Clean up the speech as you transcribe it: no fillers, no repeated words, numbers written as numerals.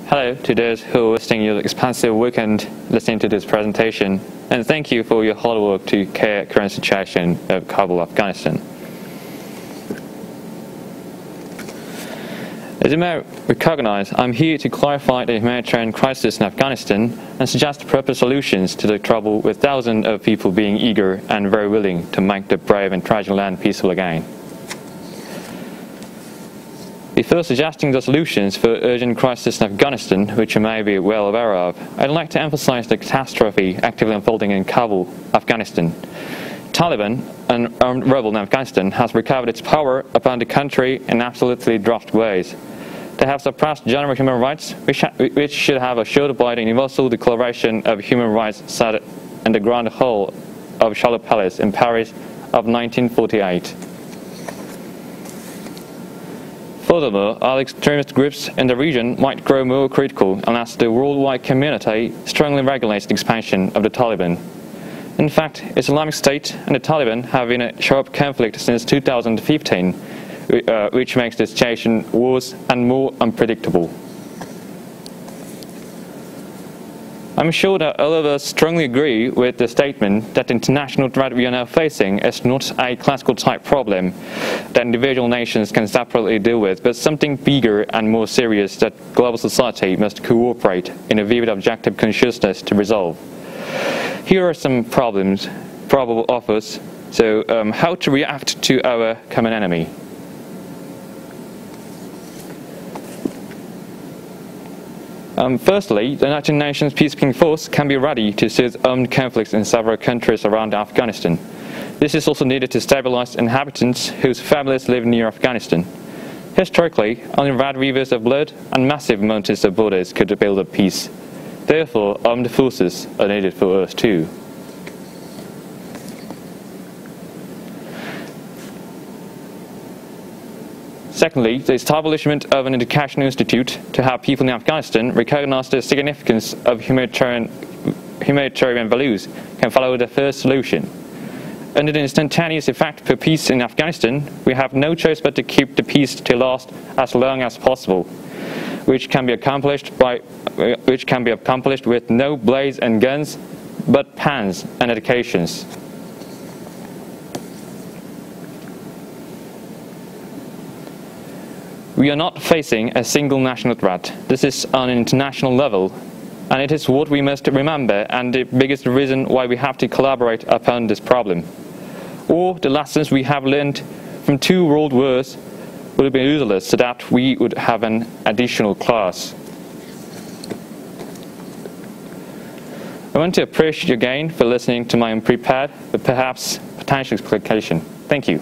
Hello to those who are wasting your expensive weekend listening to this presentation, and thank you for your hard work to care current situation of Kabul, Afghanistan. As you may recognize, I'm here to clarify the humanitarian crisis in Afghanistan and suggest proper solutions to the trouble with thousands of people being eager and very willing to make the brave and tragic land peaceful again. Before suggesting the solutions for urgent crisis in Afghanistan, which you may be well aware of, I'd like to emphasize the catastrophe actively unfolding in Kabul, Afghanistan. Taliban, an armed rebel in Afghanistan, has recovered its power upon the country in absolutely drastic ways. They have suppressed general human rights, which should have assured by the Universal Declaration of Human Rights set in the Grand Hall of Charlotte Palace in Paris of 1948. Furthermore, all extremist groups in the region might grow more critical unless the worldwide community strongly regulates the expansion of the Taliban. In fact, Islamic State and the Taliban have been in a sharp conflict since 2015, which makes the situation worse and more unpredictable. I'm sure that all of us strongly agree with the statement that the international threat we are now facing is not a classical type problem that individual nations can separately deal with, but something bigger and more serious that global society must cooperate in a vivid objective consciousness to resolve. Here are some probable offers. So, how to react to our common enemy. Firstly, the United Nations Peacekeeping Force can be ready to soothe armed conflicts in several countries around Afghanistan. This is also needed to stabilize inhabitants whose families live near Afghanistan. Historically, only red rivers of blood and massive mountains of borders could build up peace. Therefore, armed forces are needed for us too. Secondly, the establishment of an educational institute to help people in Afghanistan recognize the significance of humanitarian values can follow the first solution. Under the instantaneous effect for peace in Afghanistan, we have no choice but to keep the peace to last as long as possible, which can be accomplished with no blades and guns, but pens and educations. We are not facing a single national threat. This is on an international level, and it is what we must remember and the biggest reason why we have to collaborate upon this problem. Or the lessons we have learned from 2 world wars will be useless, so that we would have an additional class. I want to appreciate you again for listening to my unprepared but perhaps potential explication. Thank you.